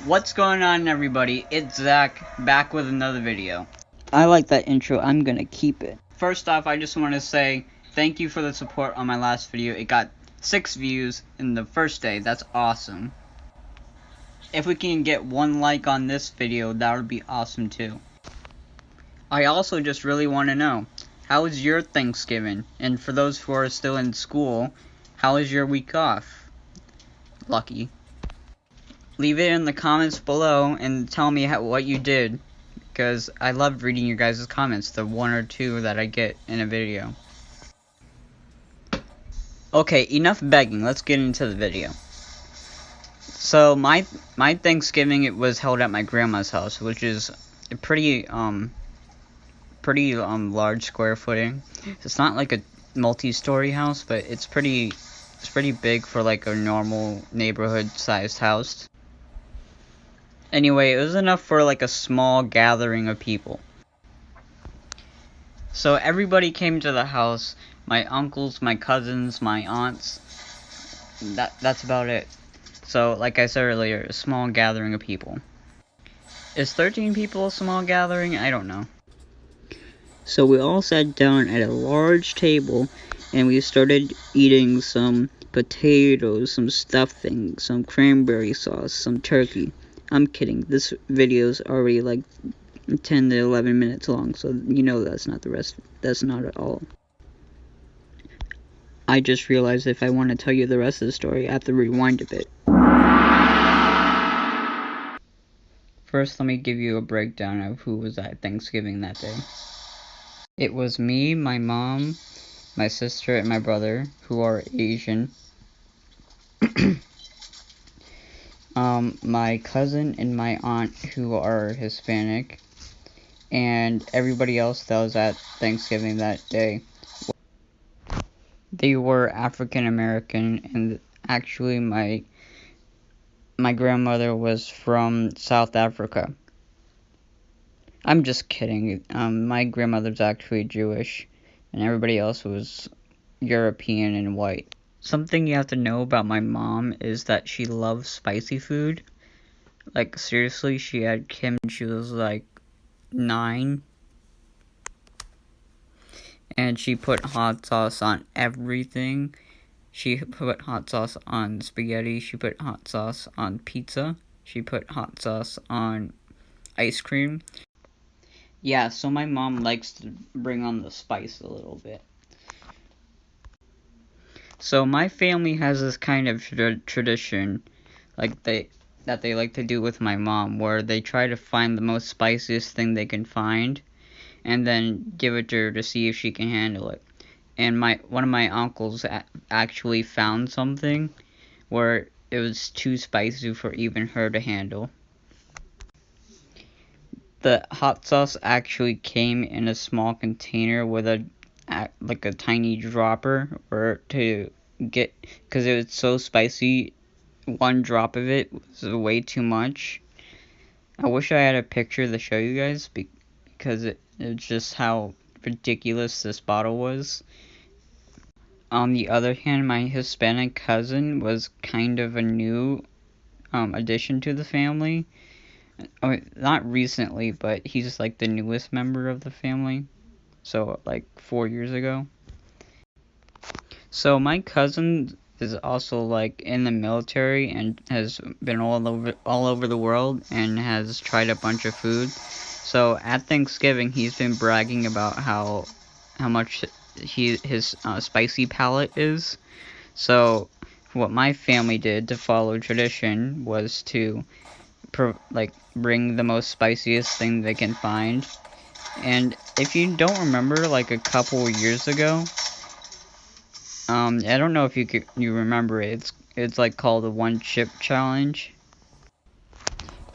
What's going on, everybody? It's Zach, back with another video. I like that intro. I'm gonna keep it. First off, I just want to say thank you for the support on my last video. It got 6 views in the first day. That's awesome. If we can get 1 like on this video, that would be awesome too. I also just really want to know, how was your Thanksgiving? And for those who are still in school, how was your week off? Lucky. Leave it in the comments below and tell me what you did, because I love reading your guys' comments, the 1 or 2 that I get in a video. Okay, enough begging, let's get into the video. So my Thanksgiving, it was held at my grandma's house, which is a pretty large square footing. It's not like a multi-story house, but it's pretty big for like a normal neighborhood sized house. Anyway, it was enough for like a small gathering of people. So everybody came to the house, my uncles, my cousins, my aunts. That's about it. So like I said earlier, a small gathering of people. Is 13 people a small gathering? I don't know. So we all sat down at a large table and we started eating some potatoes, some stuffing, some cranberry sauce, some turkey. I'm kidding. This video's already like 10 to 11 minutes long, so you know that's not the rest. That's not at all. I just realized if I want to tell you the rest of the story, I have to rewind a bit. First, let me give you a breakdown of who was at Thanksgiving that day. It was me, my mom, my sister, and my brother, who are Asian. My cousin and my aunt, who are Hispanic, and everybody else that was at Thanksgiving that day. They were African American, and actually my grandmother was from South Africa. I'm just kidding. My grandmother's actually Jewish, and everybody else was European and white. Something you have to know about my mom is that she loves spicy food. Like, seriously, she had kimchi when she was like 9. And she put hot sauce on everything. She put hot sauce on spaghetti. She put hot sauce on pizza. She put hot sauce on ice cream. Yeah, so my mom likes to bring on the spice a little bit. So my family has this kind of tradition, like that they like to do with my mom, where they try to find the most spiciest thing they can find, and then give it to her to see if she can handle it. And one of my uncles actually found something where it was too spicy for even her to handle. The hot sauce actually came in a small container with a tiny dropper, or to get, because it was so spicy, 1 drop of it was way too much. I wish I had a picture to show you guys, because it's just how ridiculous this bottle was. On the other hand, my Hispanic cousin was kind of a new addition to the family. I mean, not recently, but he's like the newest member of the family. So like 4 years ago. So my cousin is also like in the military and has been all over the world and has tried a bunch of food. So at Thanksgiving, he's been bragging about how much his spicy palate is. So what my family did to follow tradition was to bring the most spiciest thing they can find. And if you don't remember, like a couple years ago, I don't know if you remember it. It's like called the onechipchallenge.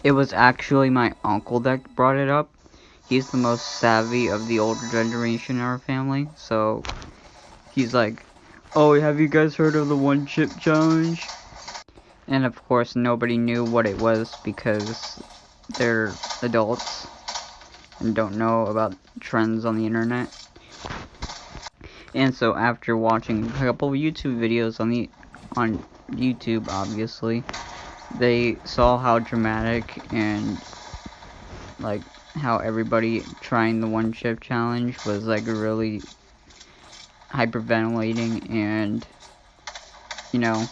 It was actually my uncle that brought it up. He's the most savvy of the older generation in our family, so he's like, "Oh, have you guys heard of the onechipchallenge?" And of course, nobody knew what it was because they're adults and don't know about trends on the internet. And so after watching a couple of YouTube videos on YouTube, obviously, they saw how dramatic and like how everybody trying the one chip challenge was like really hyperventilating and, you know,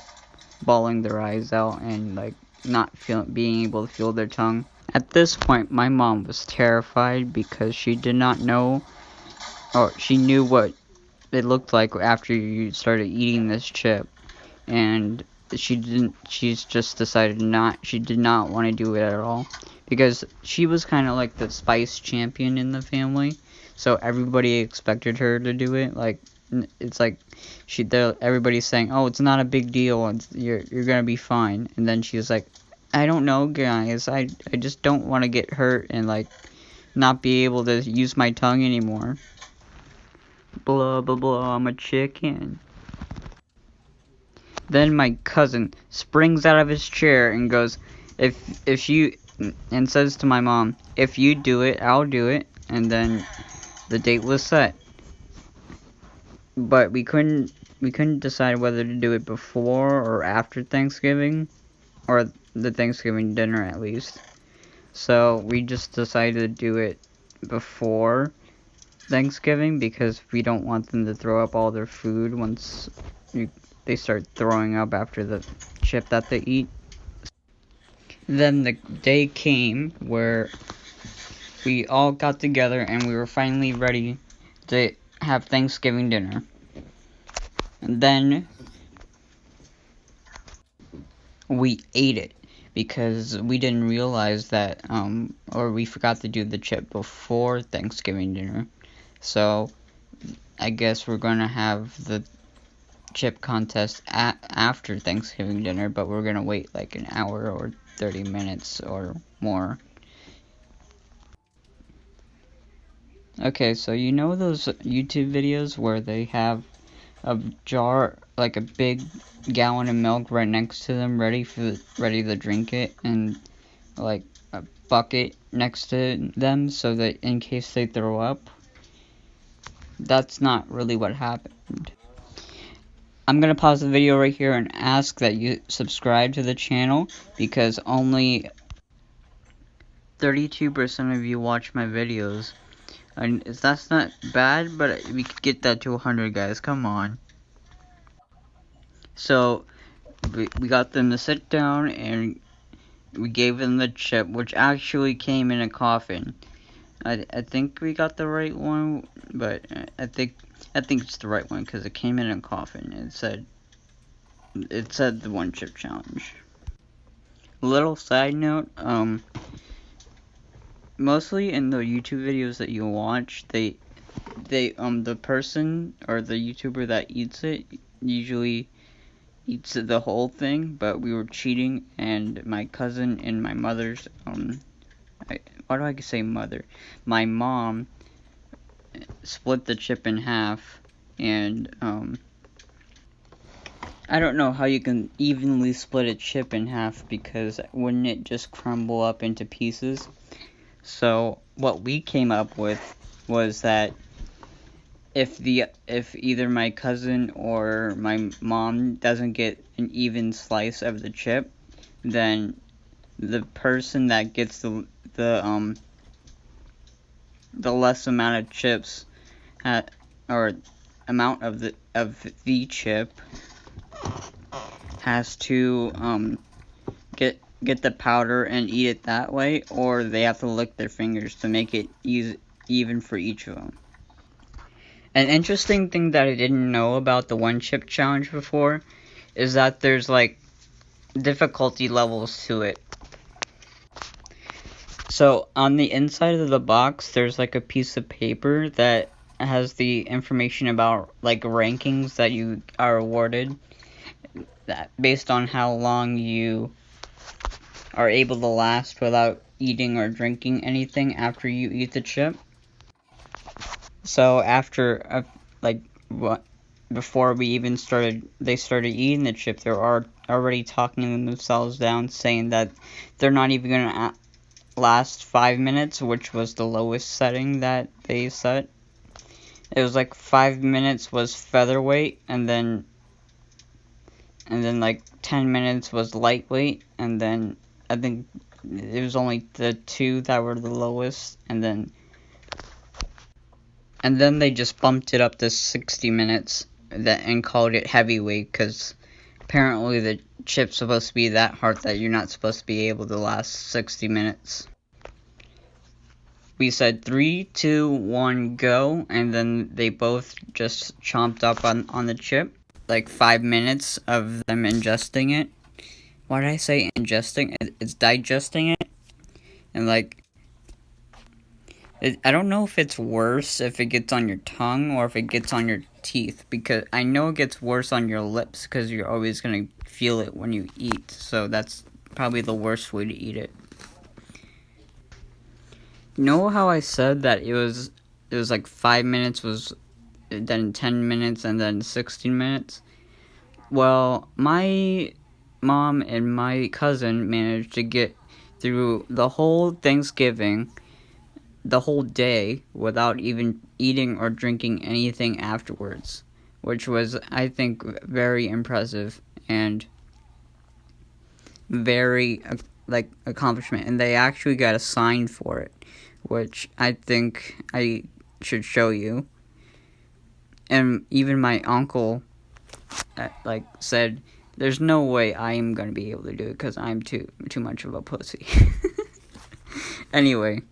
bawling their eyes out and like not being able to feel their tongue. At this point, my mom was terrified because she did not know, or she knew what it looked like after you started eating this chip, and she's just decided she did not want to do it at all, because she was kind of like the spice champion in the family, so everybody expected her to do it. Like, it's like everybody's saying, oh, it's not a big deal, you're gonna be fine, and then she's like, I don't know, guys, I just don't want to get hurt and like not be able to use my tongue anymore. Blah blah blah, I'm a chicken. Then my cousin springs out of his chair and goes, if you, and says to my mom, if you do it, I'll do it. And then the date was set. But we couldn't decide whether to do it before or after Thanksgiving, or the Thanksgiving dinner at least. So we just decided to do it before Thanksgiving because we don't want them to throw up all their food once they start throwing up after the chip that they eat. Then the day came where we all got together and we were finally ready to have Thanksgiving dinner. And then we ate it because we didn't realize that, or we forgot to do the chip before Thanksgiving dinner. So I guess we're gonna have the chip contest after Thanksgiving dinner, but we're gonna wait like an hour or 30 minutes or more. Okay, so you know those YouTube videos where they have a jar, like a big gallon of milk right next to them, ready to drink it, and like a bucket next to them so that in case they throw up? That's not really what happened. I'm gonna pause the video right here and ask that you subscribe to the channel because only 32% of you watch my videos. And that's not bad, but we could get that to 100, guys. Come on. So we got them to sit down and we gave them the chip, which actually came in a coffin. I think we got the right one, but I think it's the right one because it came in a coffin. It said the one chip challenge. Little side note, mostly in the YouTube videos that you watch, the person or the YouTuber that eats it usually eats the whole thing, but we were cheating, and my cousin and my mother's, why do I say mother? My mom split the chip in half, and, I don't know how you can evenly split a chip in half, because wouldn't it just crumble up into pieces? So what we came up with was that if either my cousin or my mom doesn't get an even slice of the chip, then the person that gets the less amount of chips or amount of the chip has to get the powder and eat it that way, or they have to lick their fingers to make it even for each of them. An interesting thing that I didn't know about the one chip challenge before is that there's like difficulty levels to it. So on the inside of the box there's like a piece of paper that has the information about like rankings that you are awarded, that based on how long you are able to last without eating or drinking anything after you eat the chip. So after before we even they started eating the chip, they were already talking themselves down, saying that they're not even gonna last 5 minutes, which was the lowest setting that they set. It was like 5 minutes was featherweight, and then and then like 10 minutes was lightweight, and then I think it was only the 2 that were the lowest, and then they just bumped it up to 60 minutes and called it heavyweight, because apparently the chip's supposed to be that hard that you're not supposed to be able to last 60 minutes. We said 3, 2, 1, go, and then they both just chomped up on the chip. Like 5 minutes of them ingesting it. Why did I say ingesting? It's digesting it. And like, I don't know if it's worse if it gets on your tongue or if it gets on your teeth, because I know it gets worse on your lips because you're always going to feel it when you eat, so that's probably the worst way to eat it. You know how I said that it was like 5 minutes, was then 10 minutes, and then 16 minutes? Well, my mom and my cousin managed to get through the whole Thanksgiving, the whole day, without even eating or drinking anything afterwards, which was, I think, very impressive and very like accomplishment. And they actually got a sign for it, which I think I should show you. And even my uncle like said, there's no way I am gonna be able to do it because I'm too much of a pussy. Anyway,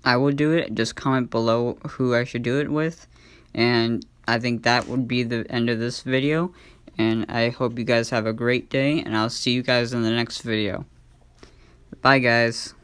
I will do it. Just comment below who I should do it with, and I think that would be the end of this video. And I hope you guys have a great day, and I'll see you guys in the next video. Bye, guys.